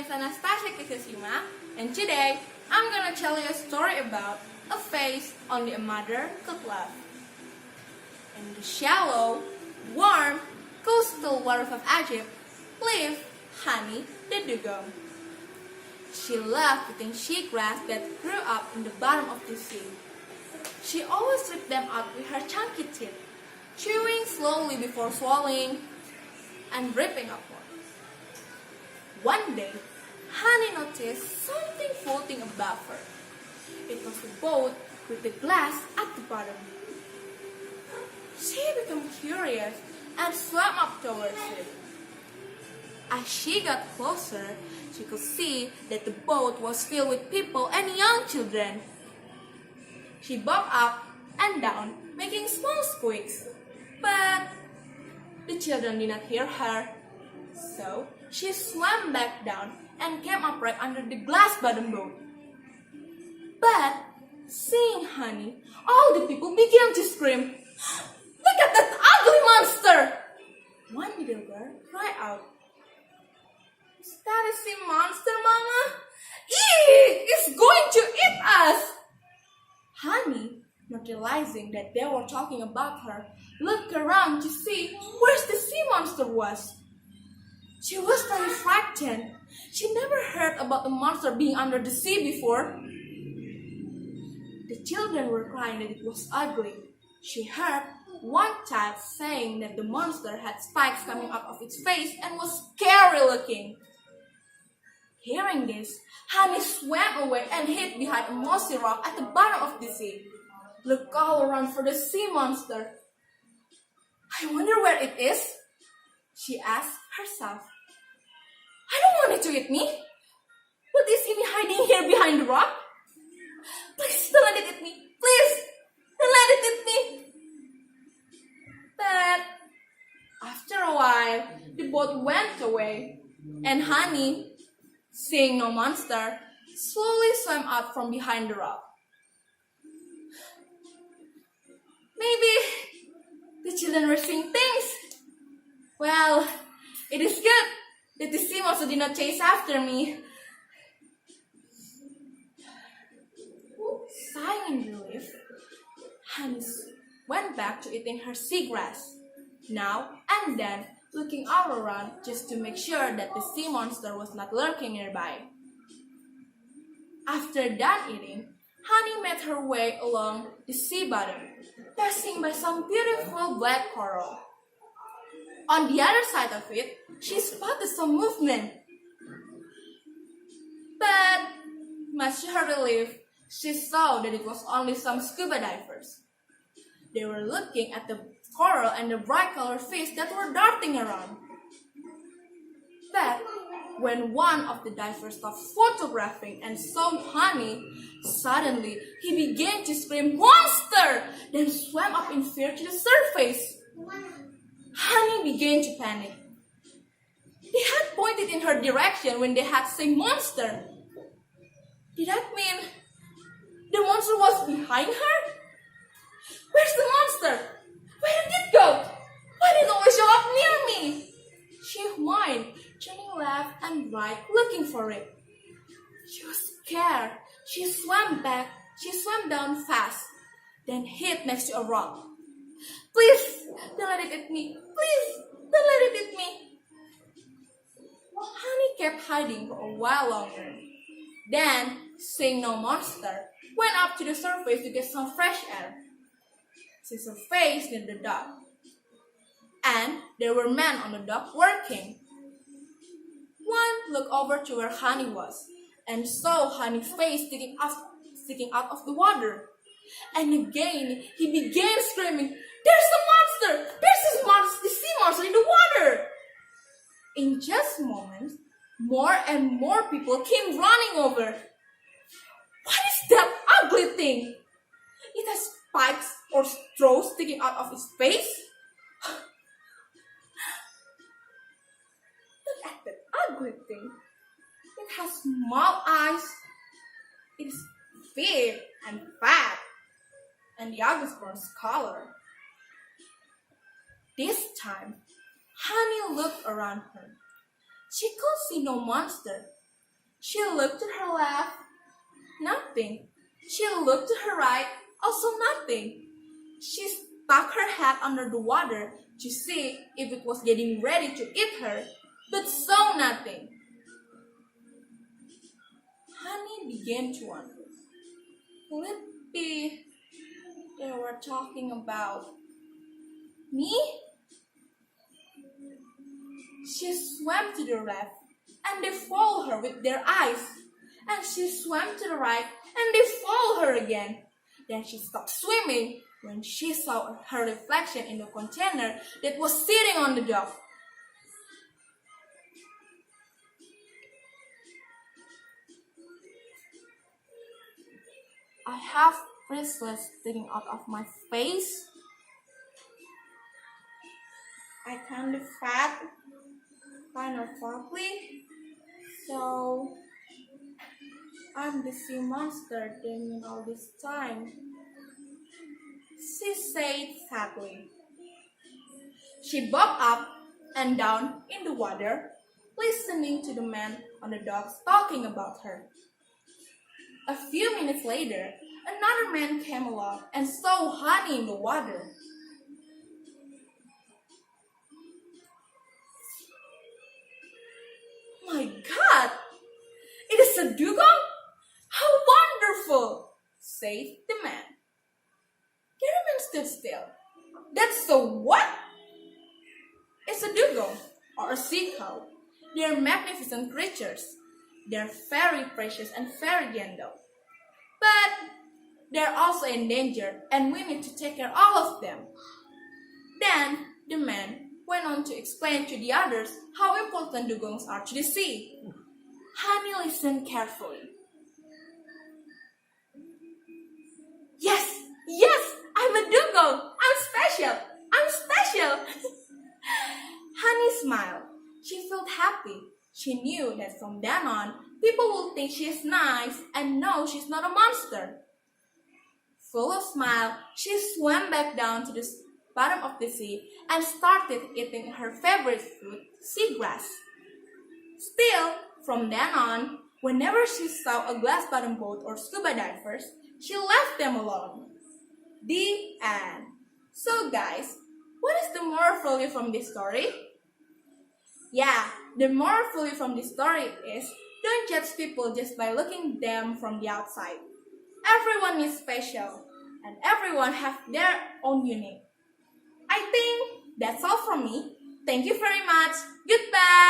name is Kezia, and today I'm gonna tell you a story about a face only a mother could love. In the shallow, warm, coastal waters of Egypt lived Hani the dugong. She loved eating seagrass that grew up in the bottom of the sea. She always ripped them out with her chunky teeth, chewing slowly before swallowing and ripping up more. One day, Hani noticed something floating above her. It was a boat with the glass at the bottom. She became curious and swam up towards it. As she got closer, she could see that the boat was filled with people and young children. She bobbed up and down, making small squeaks, but the children did not hear her. So she swam back down and came up right under the glass bottom boat. But seeing Hani, all the people began to scream, "Look at that ugly monster!" One little girl cried out, "Is that a sea monster, Mama? Eee! It's going to eat us!" Hani, not realizing that they were talking about her, looked around to see where the sea monster was. She was very frightened. She never heard about a monster being under the sea before. The children were crying that it was ugly. She heard one child saying that the monster had spikes coming out of its face and was scary looking. Hearing this, Hani swam away and hid behind a mossy rock at the bottom of the sea. Looked all around for the sea monster. "I wonder where it is," she asked herself. "I don't want it to eat me. What is it hiding here behind the rock? Please don't let it eat me. Please don't let it eat me." But after a while, the boat went away, and Hani, seeing no monster, slowly swam out from behind the rock. Maybe the children were seeing things. Well, it is good that the sea monster did not chase after me. Sighing in relief, Hani went back to eating her seagrass, now and then looking all around just to make sure that the sea monster was not lurking nearby. After done eating, Hani made her way along the sea bottom, passing by some beautiful black coral. On the other side of it, she spotted some movement. But, much to her relief, she saw that it was only some scuba divers. They were looking at the coral and the bright colored fish that were darting around. But when one of the divers stopped photographing and saw Hani, suddenly he began to scream, "Monster!" then swam up in fear to the surface. Hani began to panic. They had pointed in her direction when they had said monster. Did that mean the monster was behind her? Where's the monster? Where did it go? Why did it always show up near me? She whined, turning left and right, looking for it. She was scared. She swam down fast, then hid next to a rock. "Please, don't let it eat me. Please, don't let it eat me." Hani kept hiding for a while longer. Then, seeing no monster, went up to the surface to get some fresh air. She surfaced near the dock, and there were men on the dock working. One looked over to where Hani was and saw Hani's face sticking out of the water. And again, he began screaming, "There's a monster! There's the sea monster in the water!" In just moments, more and more people came running over. "What is that ugly thing? It has spikes or straws sticking out of its face? Look at that ugly thing. It has small eyes. It is big and fat, and the eyes bronze color." This time, Hani looked around her. She could see no monster, She looked to her left, nothing. She looked to her right, also nothing. She stuck her head under the water to see if it was getting ready to eat her, but saw nothing. Honey began to wonder, could it be they were talking about me? She swam to the left, and they followed her with their eyes. And she swam to the right, and they followed her again. Then she stopped swimming when she saw her reflection in the container that was sitting on the dock. I have bristles sticking out of my face. I kind of fat, kind of ugly, so I'm the sea monster dreaming all this time, she said sadly. She bobbed up and down in the water, listening to the man on the docks talking about her. A few minutes later, another man came along and saw Honey in the water. My God! It is a dugong? How wonderful! Said the man. The other man stood still. That's a what? It's a dugong, or a sea cow. They are magnificent creatures. They are very precious and very gentle. But they are also endangered, and we need to take care of all of them. Then the man went on to explain to the others how important dugongs are to the sea. Honey listened carefully. Yes, I'm a dugong. I'm special. Honey smiled. She felt happy. She knew that from then on, people will think she is nice and know she's not a monster. Full of smile, she swam back down to the bottom of the sea and started eating her favorite food, seagrass. Still, from then on, whenever she saw a glass-bottom boat or scuba divers, she left them alone. The end. So guys, what is the moral value from this story? Yeah, the moral value from this story is don't judge people just by looking at them from the outside. Everyone is special, and everyone has their own unique. I think that's all from me. Thank you very much. Goodbye.